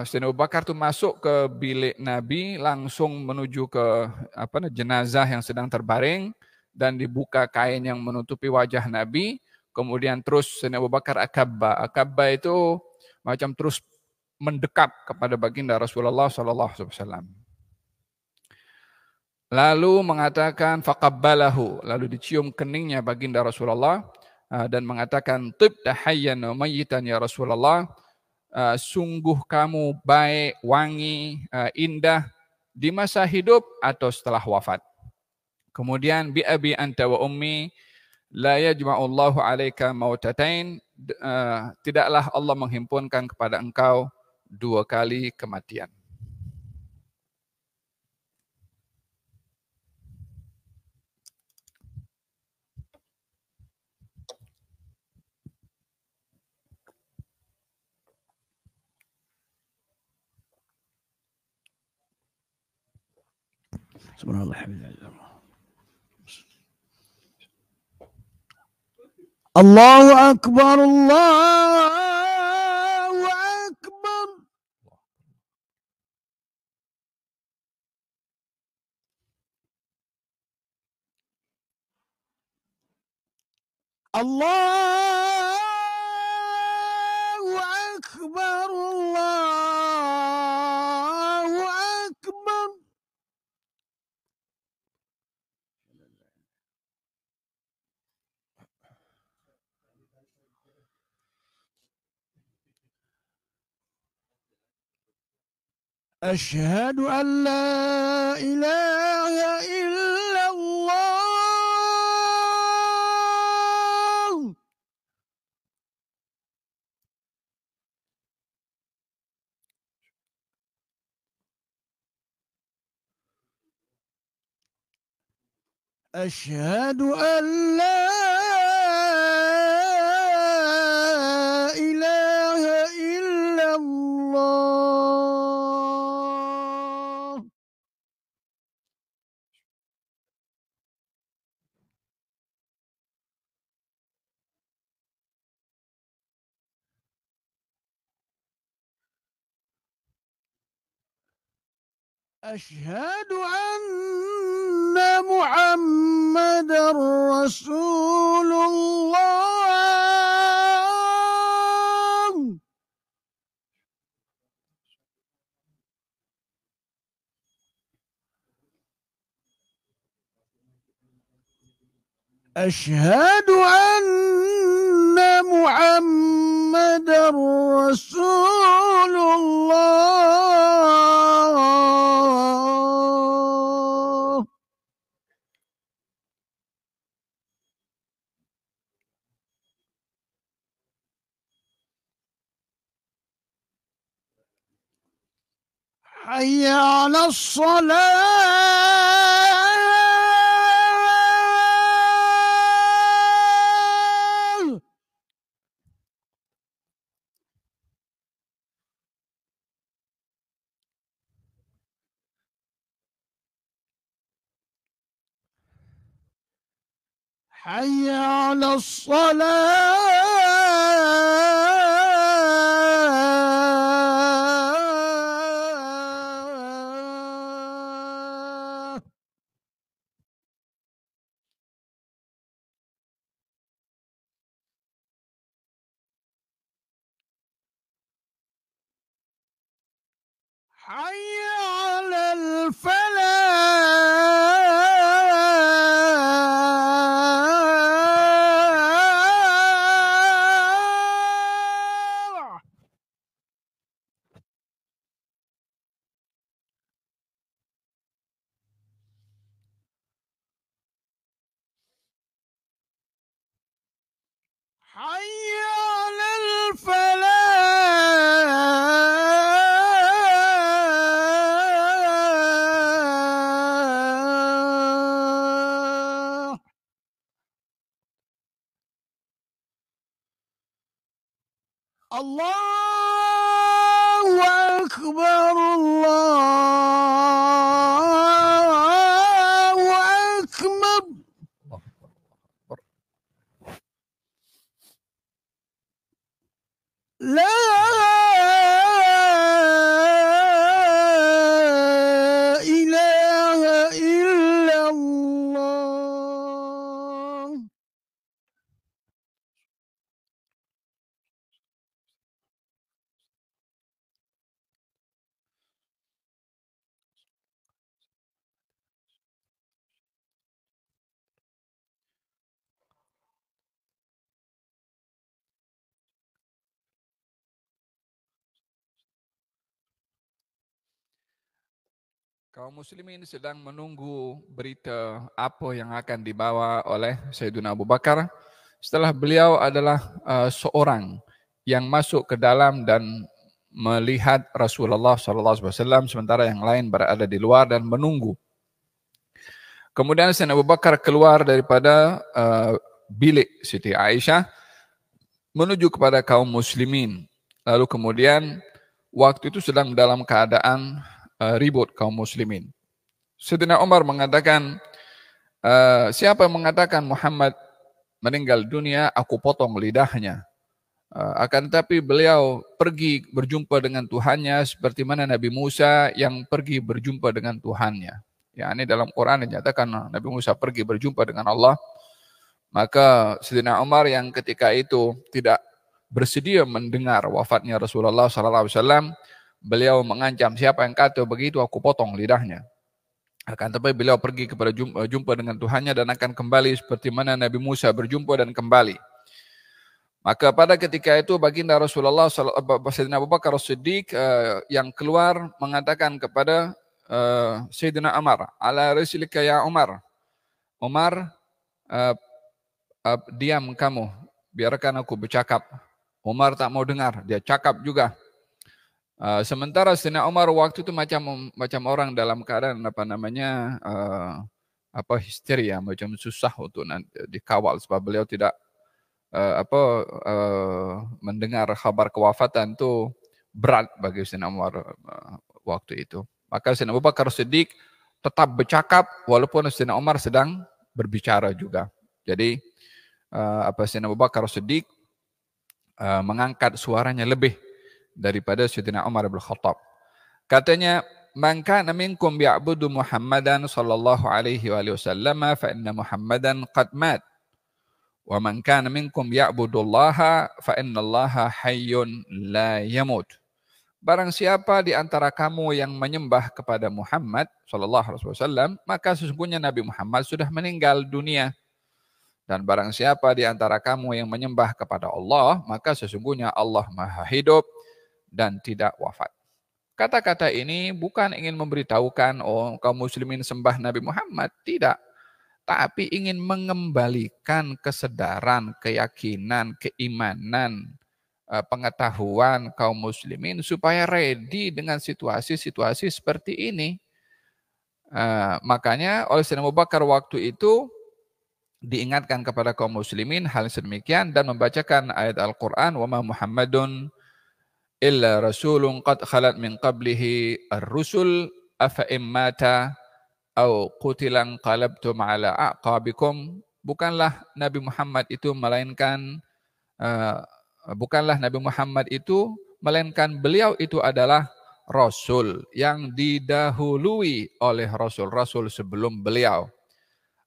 Sayyidina Abu Bakar itu masuk ke bilik Nabi, langsung menuju ke jenazah yang sedang terbaring, dan dibuka kain yang menutupi wajah Nabi. Kemudian terus Sayyidina Abu Bakar akabba. Akabba itu macam terus mendekat kepada baginda Rasulullah SAW. Lalu mengatakan faqabbalahu, lalu dicium keningnya baginda Rasulullah dan mengatakan tibta hayyan wa mayyitan ya Rasulullah, sungguh kamu baik, wangi, indah di masa hidup atau setelah wafat. Kemudian bi abi anta wa ummi la yajma'ullahu 'alaika mautatain, tidaklah Allah menghimpunkan kepada engkau dua kali kematian. Subhanallah. Allahu Akbar, Allahu Akbar. Allahu Akbar, Allahu Akbar. أشهد أن لا إله إلا الله. أشهد أن لا إله إلا الله. أشهد أن محمدا رسول الله. أشهد أن محمدا رسول الله. حي على الصلاة. حي على الصلاة. حي على الفلاح. حي على الفلاح. الله أكبر، الله أكبر. لا إله إلا الله. Kaum muslimin sedang menunggu berita apa yang akan dibawa oleh Sayyidina Abu Bakar. Setelah beliau adalah seorang yang masuk ke dalam dan melihat Rasulullah SAW, sementara yang lain berada di luar dan menunggu. Kemudian Sayyidina Abu Bakar keluar daripada bilik Siti Aisyah menuju kepada kaum muslimin. Lalu kemudian waktu itu sedang dalam keadaan ribut kaum muslimin. Sayyidina Umar mengatakan, siapa yang mengatakan Muhammad meninggal dunia, aku potong lidahnya. Akan tetapi beliau pergi berjumpa dengan Tuhannya seperti mana Nabi Musa yang pergi berjumpa dengan Tuhannya. Ya, ini dalam Quran dinyatakan Nabi Musa pergi berjumpa dengan Allah. Maka Sayyidina Umar yang ketika itu tidak bersedia mendengar wafatnya Rasulullah SAW, beliau mengancam, siapa yang kata begitu aku potong lidahnya. Akan tetapi beliau pergi kepada jumpa dengan Tuhannya dan akan kembali seperti mana Nabi Musa berjumpa dan kembali. Maka pada ketika itu baginda Rasulullah Sayyidina Abu Bakar As-Siddiq yang keluar mengatakan kepada Sayyidina Umar, ala rislika ya Umar. Umar, diam kamu, biarkan aku bercakap. Umar tak mau dengar, dia cakap juga. Sementara Sayyidina Umar waktu itu macam orang dalam keadaan histeria, macam susah untuk dikawal sebab beliau tidak mendengar kabar kewafatan itu berat bagi Sayyidina Umar waktu itu. Maka Sayyidina Abu Bakar Siddiq tetap bercakap walaupun Sayyidina Umar sedang berbicara juga. Jadi Sayyidina Abu Bakar Siddiq mengangkat suaranya lebih daripada Sayyidina Umar bin Khattab. Katanya, "Man kana minkum ya'budu Muhammadan sallallahu alaihi wasallam fa inna Muhammadan qad mat. Wa man kana minkum ya'budullaha fa innallaha hayyun la yamut." Barang siapa di antara kamu yang menyembah kepada Muhammad sallallahu alaihi wasallam, maka sesungguhnya Nabi Muhammad sudah meninggal dunia. Dan barang siapa di antara kamu yang menyembah kepada Allah, maka sesungguhnya Allah Maha hidup dan tidak wafat. Kata-kata ini bukan ingin memberitahukan kaum muslimin sembah Nabi Muhammad, tidak. Tapi ingin mengembalikan kesadaran, keyakinan, keimanan, pengetahuan kaum muslimin supaya ready dengan situasi-situasi seperti ini. Makanya oleh Sayyidina Abu Bakar waktu itu diingatkan kepada kaum muslimin hal sedemikian dan membacakan ayat Al-Quran, وَمَا مُحَمَّدٌ إِلَّا رَسُولٌ قَدْ خَلَتْ مِنْ قَبْلِهِ الرُّسُلُ أَفَإِنْ مَاتَ أَوْ قُتِلَ انقَلَبْتُمْ عَلَى أَعْقَابِكُمْ. Bukanlah Nabi Muhammad itu melainkan beliau itu adalah Rasul yang didahului oleh Rasul-Rasul sebelum beliau.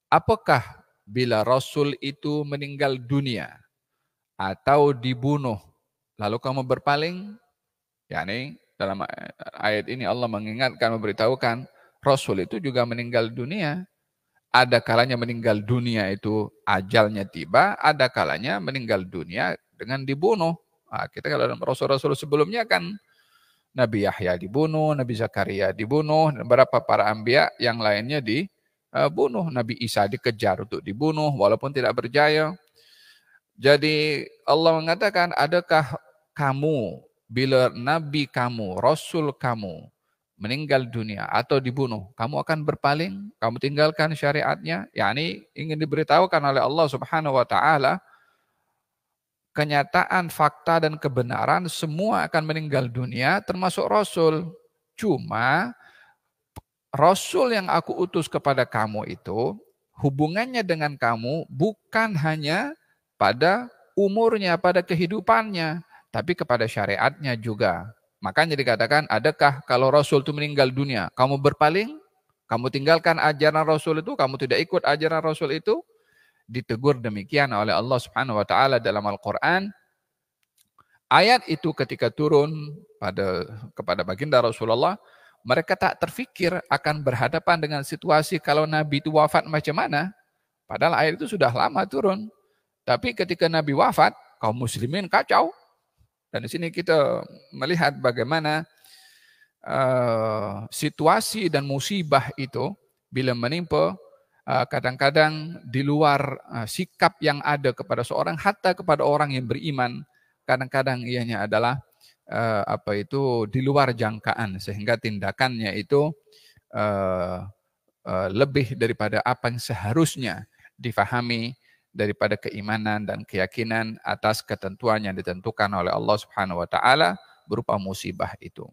Apakah bila Rasul itu meninggal dunia atau dibunuh, lalu kamu berpaling? yakni dalam ayat ini Allah mengingatkan, memberitahukan Rasul itu juga meninggal dunia. Ada kalanya meninggal dunia itu ajalnya tiba, ada kalanya meninggal dunia dengan dibunuh. Kita kalau dalam Rasul-Rasul sebelumnya kan Nabi Yahya dibunuh, Nabi Zakaria dibunuh, dan beberapa para anbiya yang lainnya dibunuh. Nabi Isa dikejar untuk dibunuh walaupun tidak berjaya. Jadi Allah mengatakan, adakah kamu bila Nabi kamu, Rasul kamu meninggal dunia atau dibunuh, kamu akan berpaling, kamu tinggalkan syariatnya? Yakni ingin diberitahukan oleh Allah Subhanahu wa taala kenyataan, fakta dan kebenaran semua akan meninggal dunia termasuk Rasul. Cuma Rasul yang aku utus kepada kamu itu hubungannya dengan kamu bukan hanya pada umurnya, pada kehidupannya, tapi kepada syariatnya juga. Makanya dikatakan, adakah kalau Rasul itu meninggal dunia, kamu berpaling? Kamu tinggalkan ajaran Rasul itu? Kamu tidak ikut ajaran Rasul itu? Ditegur demikian oleh Allah Subhanahu wa taala dalam Al-Qur'an. Ayat itu ketika turun kepada baginda Rasulullah, mereka tak terfikir akan berhadapan dengan situasi kalau Nabi itu wafat macam mana. Padahal ayat itu sudah lama turun. Tapi ketika Nabi wafat, kaum muslimin kacau. Dan di sini kita melihat bagaimana situasi dan musibah itu bila menimpa kadang-kadang di luar sikap yang ada kepada seorang, hatta kepada orang yang beriman, kadang-kadang ianya adalah di luar jangkaan sehingga tindakannya itu lebih daripada apa yang seharusnya difahami daripada keimanan dan keyakinan atas ketentuan yang ditentukan oleh Allah Subhanahu wa taala berupa musibah itu.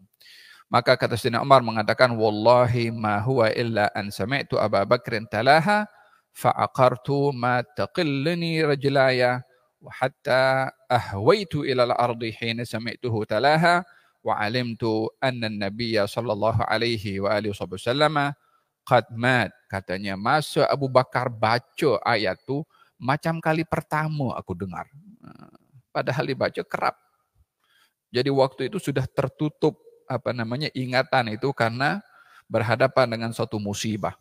Maka kata Sayyidina Umar mengatakan, wallahi ma huwa illa an sami'tu Abu Bakrin talaha fa'aqartu ma taqillani rajlaya wa hatta ahwaitu ila al-ardi hina sami'tuhu talaha wa alimtu anna an-nabiyya sallallahu alaihi wa alihi wasallam qad mat. Katanya, masa Abu Bakar baca ayat itu macam kali pertama aku dengar. Padahal dibaca kerap. Jadi waktu itu sudah tertutup ingatan itu karena berhadapan dengan suatu musibah.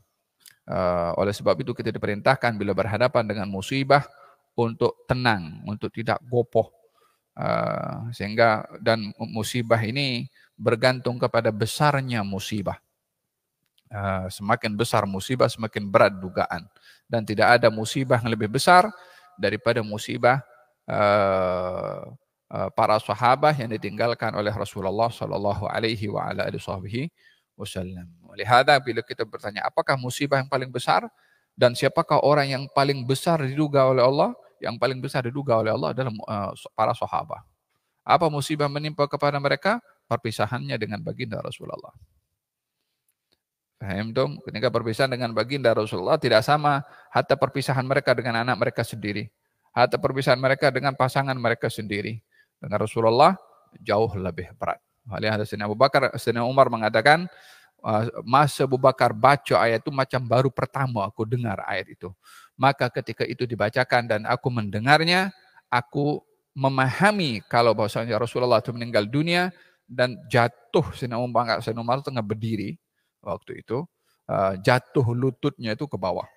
Oleh sebab itu kita diperintahkan bila berhadapan dengan musibah untuk tenang, untuk tidak gopoh. Sehingga dan musibah ini bergantung kepada besarnya musibah. Semakin besar musibah, semakin berat dugaan. Dan tidak ada musibah yang lebih besar daripada musibah para sahabat yang ditinggalkan oleh Rasulullah sallallahu alaihi wa ala alihi wasallam. Olehada bila kita bertanya apakah musibah yang paling besar dan siapakah orang yang paling besar diduga oleh Allah? Yang paling besar diduga oleh Allah adalah para sahabat. Apa musibah menimpa kepada mereka? Perpisahannya dengan baginda Rasulullah. Paham dong? Ketika perpisahan dengan baginda Rasulullah tidak sama hatta perpisahan mereka dengan anak mereka sendiri. Hatta perpisahan mereka dengan pasangan mereka sendiri. Dengan Rasulullah jauh lebih berat. Oleh Sayyidina Abu Bakar, Sayyidina Umar mengatakan, masa Abu Bakar baca ayat itu macam baru pertama aku dengar ayat itu. Maka ketika itu dibacakan dan aku mendengarnya, aku memahami kalau bahwasanya Rasulullah itu meninggal dunia dan jatuh Sayyidina Umar tengah berdiri waktu itu, jatuh lututnya itu ke bawah.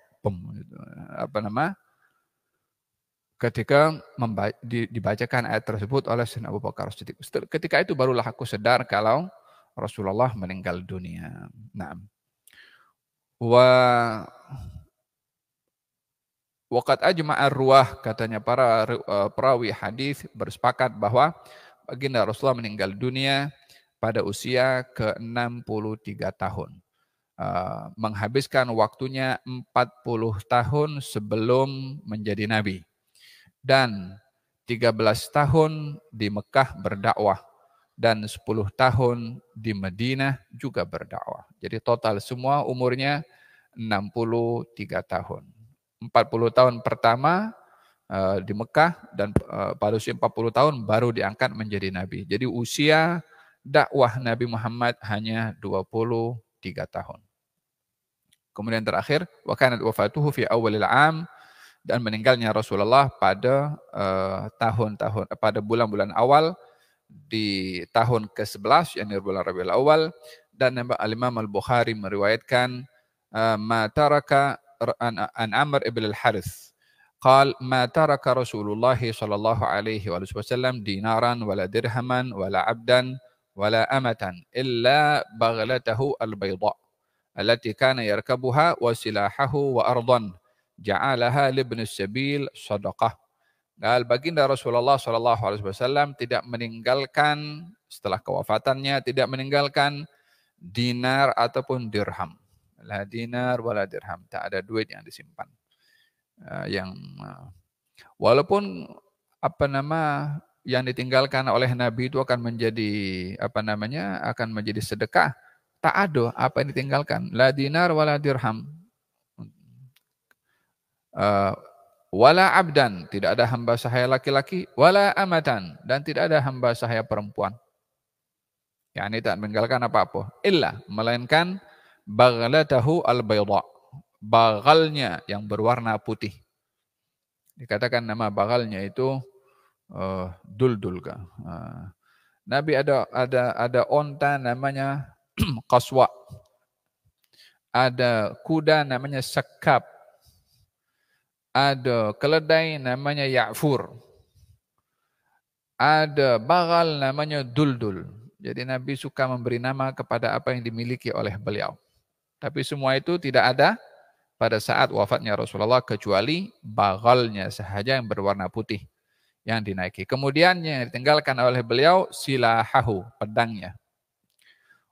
Ketika dibacakan ayat tersebut oleh Sayyidina Abu Bakar Siddiq. Ketika itu barulah aku sadar kalau Rasulullah meninggal dunia. Nah, waqad ajma'a ar-ruwah, katanya para perawi hadis bersepakat bahwa baginda Rasulullah meninggal dunia pada usia ke-63 tahun. Menghabiskan waktunya 40 tahun sebelum menjadi nabi. Dan 13 tahun di Mekah berdakwah dan 10 tahun di Madinah juga berdakwah. Jadi total semua umurnya 63 tahun. 40 tahun pertama di Mekah dan pada usia 40 tahun baru diangkat menjadi nabi. Jadi usia dakwah Nabi Muhammad hanya 23 tahun. Kemudian terakhir, wa kanat wafatuhu fi awalil 'am, dan meninggalnya Rasulullah pada pada bulan-bulan awal di tahun ke-11 yakni bulan Rabiul Awal. Dan Al-Imam Al-Bukhari meriwayatkan ma taraka an Amr ibn al-Harith qal ma taraka Rasulullah sallallahu alaihi wasallam dinaran wala dirhaman wala abdan wala amatan illa baghlatahu al-bayda allati kana yarkabuha wa silahahu wa ardan ja'alaha libni sabil sadaqah. Baginda Rasulullah SAW tidak meninggalkan setelah kewafatannya, tidak meninggalkan dinar ataupun dirham. La dinar wala dirham, tak ada duit yang disimpan. Walaupun yang ditinggalkan oleh Nabi itu akan menjadi akan menjadi sedekah, tak ada apa yang ditinggalkan. La dinar wala dirham. Wala abdan, tidak ada hamba sahaya laki-laki, wala amatan, dan tidak ada hamba sahaya perempuan. Yani tak meninggalkan apa-apa, illa melainkan baghlatahu al-bayda, bagalnya yang berwarna putih. Dikatakan nama bagalnya itu duldul. Nabi ada onta namanya qaswa, ada kuda namanya sakab, ada keledai namanya Ya'fur, ada bagal namanya Duldul. Jadi Nabi suka memberi nama kepada apa yang dimiliki oleh beliau. Tapi semua itu tidak ada pada saat wafatnya Rasulullah kecuali bagalnya sahaja yang berwarna putih yang dinaiki. Kemudian yang ditinggalkan oleh beliau silahahu, pedangnya.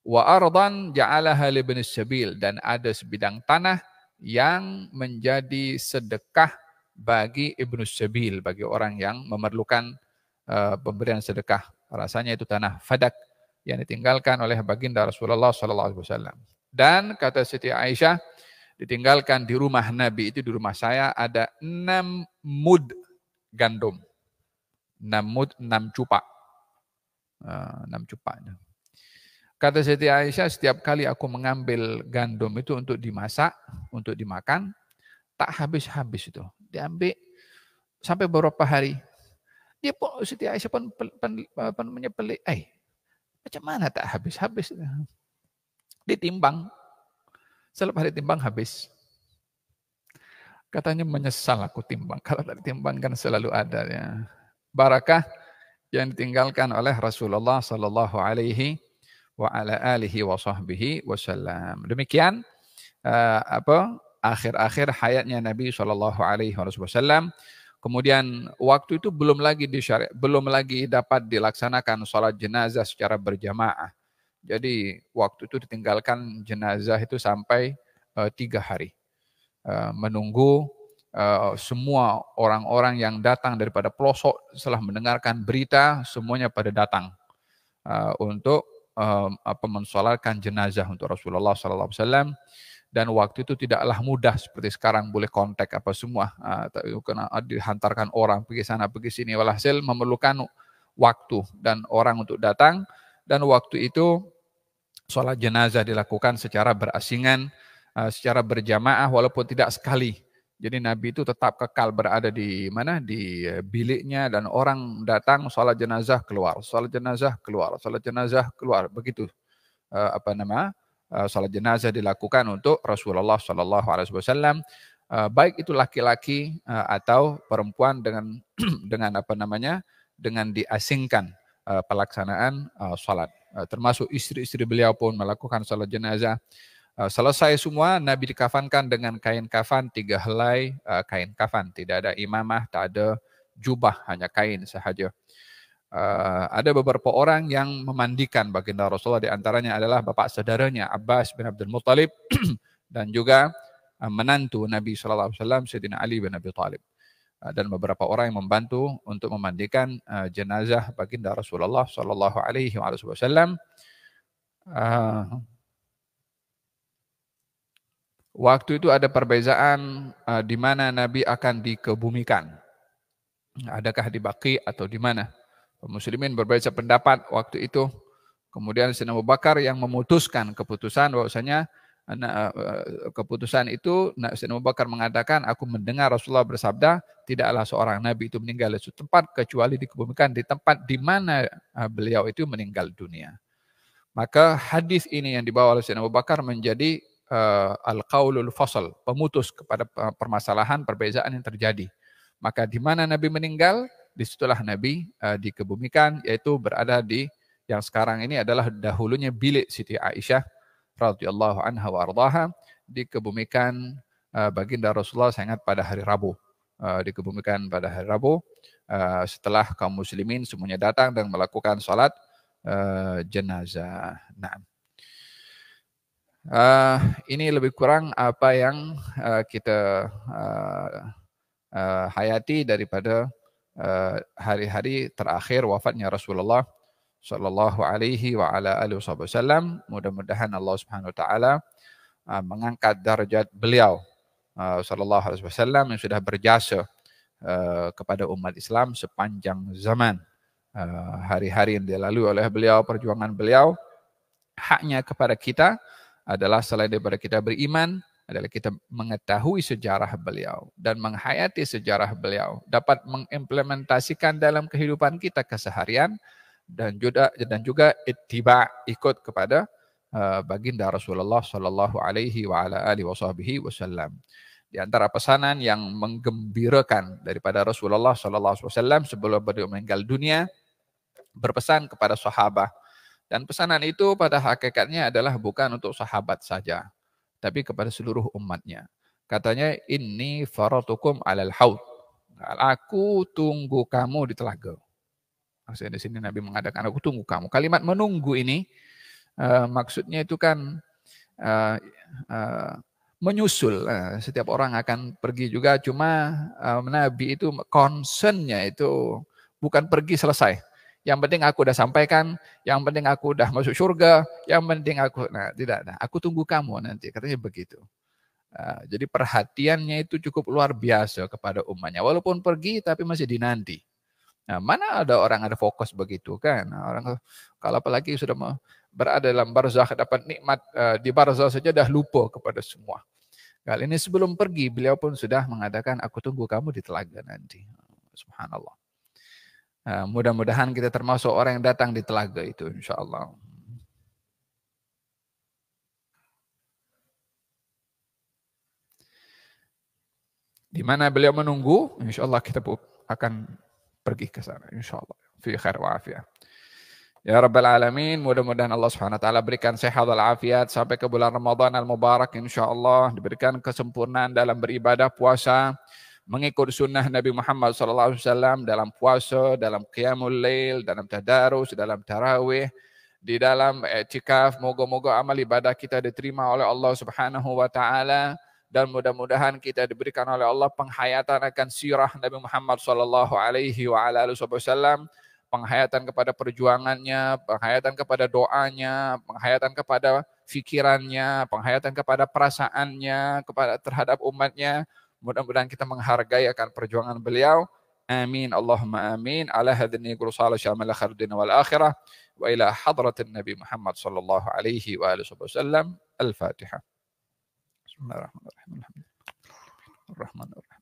Wa ardan ja'alaha libnis sabil, dan ada sebidang tanah yang menjadi sedekah bagi Ibnu Sabil, bagi orang yang memerlukan pemberian sedekah. Rasanya itu tanah Fadak yang ditinggalkan oleh baginda Rasulullah SAW. Dan kata Siti Aisyah, ditinggalkan di rumah Nabi itu, di rumah saya ada 6 mud gandum. 6 mud, 6 cupak. 6 cupak. Kata Siti Aisyah, setiap kali aku mengambil gandum itu untuk dimasak, untuk dimakan, tak habis-habis itu. Diambil sampai beberapa hari. Dia pun, Siti Aisyah pun pelik. Macam mana tak habis-habis? Ditimbang. Selepas ditimbang habis. Katanya menyesal aku timbang. Kalau tak ditimbang kan selalu ada. Ya. Barakah yang ditinggalkan oleh Rasulullah sallallahu alaihi wa ala alihi wa sahbihi wasallam. Demikian akhir-akhir hayatnya Nabi sallallahu alaihi wasallam. Kemudian waktu itu belum lagi dapat dilaksanakan salat jenazah secara berjamaah. Jadi waktu itu ditinggalkan jenazah itu sampai 3 hari. Menunggu semua orang-orang yang datang daripada pelosok setelah mendengarkan berita, semuanya pada datang untuk mensolatkan jenazah untuk Rasulullah SAW. Dan waktu itu tidaklah mudah seperti sekarang boleh kontak apa semua, kena dihantarkan orang pergi sana pergi sini, walhasil memerlukan waktu dan orang untuk datang. Dan waktu itu sholat jenazah dilakukan secara berasingan, secara berjamaah walaupun tidak sekali. Jadi Nabi itu tetap kekal berada di mana? Di biliknya, dan orang datang sholat jenazah keluar, sholat jenazah keluar, sholat jenazah keluar. Begitu sholat jenazah dilakukan untuk Rasulullah Shallallahu Alaihi Wasallam. Baik itu laki-laki atau perempuan dengan diasingkan pelaksanaan sholat. Termasuk istri-istri beliau pun melakukan sholat jenazah. Selesai semua, Nabi dikafankan dengan kain kafan 3 helai kain kafan. Tidak ada imamah, tak ada jubah, hanya kain sahaja. Ada beberapa orang yang memandikan baginda Rasulullah, di antaranya adalah bapak saudaranya Abbas bin Abdul Muttalib dan juga menantu Nabi SAW, Sayyidina Ali bin Abi Thalib. Dan beberapa orang yang membantu untuk memandikan jenazah baginda Rasulullah Sallallahu Alaihi Wasallam. Waktu itu ada perbezaan di mana Nabi akan dikebumikan. Adakah di Baqi atau di mana? Muslimin berbeza pendapat waktu itu. Kemudian Sayyidina Abu Bakar yang memutuskan keputusan bahwasanya keputusan itu, Sayyidina Abu Bakar mengatakan, aku mendengar Rasulullah bersabda, tidaklah seorang Nabi itu meninggal di suatu tempat kecuali dikebumikan di tempat di mana beliau itu meninggal dunia. Maka hadis ini yang dibawa oleh Sayyidina Abu Bakar menjadi al-qaulul fasal, pemutus kepada permasalahan perbezaan yang terjadi. Maka di mana Nabi meninggal, disitulah Nabi dikebumikan, yaitu berada di yang sekarang ini adalah dahulunya bilik Siti Aisyah radhiyallahu anha wa ardhaha, dikebumikan baginda Rasulullah sangat pada hari Rabu. Dikebumikan pada hari Rabu setelah kaum muslimin semuanya datang dan melakukan salat jenazah. Nah, ini lebih kurang apa yang kita hayati daripada hari-hari terakhir wafatnya Rasulullah Sallallahu Alaihi wa ala alihi wasallam. Mudah-mudahan Allah Subhanahu Wa Taala mengangkat darjat beliau Sallallahu Alaihi Wasallam yang sudah berjasa kepada umat Islam sepanjang zaman. Hari-hari yang dilalui oleh beliau, perjuangan beliau, haknya kepada kita adalah selain daripada kita beriman, adalah kita mengetahui sejarah beliau dan menghayati sejarah beliau, dapat mengimplementasikan dalam kehidupan kita keseharian, dan juga ittiba, ikut kepada baginda Rasulullah Sallallahu Alaihi wa ala alihi wasallam. Di antara pesanan yang menggembirakan daripada Rasulullah Sallallahu Alaihi Wasallam sebelum beliau meninggal dunia, berpesan kepada sahabat. Dan pesanan itu pada hakikatnya adalah bukan untuk sahabat saja, tapi kepada seluruh umatnya. Katanya, inni faratukum alal haud. Aku tunggu kamu di telaga. Maksudnya di sini Nabi mengatakan, aku tunggu kamu. Kalimat menunggu ini maksudnya itu kan menyusul. Setiap orang akan pergi juga, cuma Nabi itu concernnya itu bukan pergi selesai. Yang penting aku udah sampaikan, yang penting aku udah masuk surga, yang penting aku, nah tidak, nah, aku tunggu kamu nanti, katanya begitu. Jadi perhatiannya itu cukup luar biasa kepada umatnya. Walaupun pergi tapi masih dinanti. Nah, mana ada orang ada fokus begitu kan? Nah, orang kalau apalagi sudah berada dalam barzakh dapat nikmat di barzakh saja dah lupa kepada semua. Kali ini sebelum pergi beliau pun sudah mengatakan aku tunggu kamu di telaga nanti. Subhanallah. Mudah-mudahan kita termasuk orang yang datang di telaga itu insyaallah. Di mana beliau menunggu, insyaallah kita akan pergi ke sana insyaallah. Fi khair wa afiyah. Ya Rabbal Alamin, mudah-mudahan Allah Subhanahu wa taala berikan sehat walafiat sampai ke bulan Ramadan al-Mubarak insyaallah, diberikan kesempurnaan dalam beribadah puasa, mengikut sunnah Nabi Muhammad SAW dalam puasa, dalam qiyamul lail, dalam tadarus, dalam tarawih, di dalam i'tikaf. Moga-moga amal ibadah kita diterima oleh Allah Subhanahu wa taala dan mudah-mudahan kita diberikan oleh Allah penghayatan akan sirah Nabi Muhammad SAW, penghayatan kepada perjuangannya, penghayatan kepada doanya, penghayatan kepada fikirannya, penghayatan kepada perasaannya kepada terhadap umatnya. Mudah-mudahan kita menghargai akan perjuangan beliau. Amin. Allahumma amin. Ala hadini qurusala syamal khairuddin wal akhirah. Wa ila hadratin Nabi Muhammad sallallahu alaihi wa alihi wasallam. Al-Fatihah. Bismillahirrahmanirrahim. Alhamdulillahirrahmanirrahim.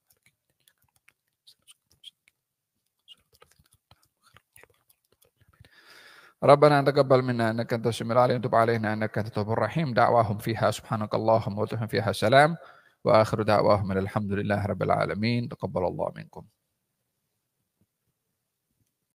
ربنا تقبل منا انك انت السميع العليم وتب علينا انك انت التواب الرحيم. دعواهم فيها سبحانك اللهم وتهم فيها سلام واخر دعواهم الحمد لله رب العالمين. تقبل الله منكم.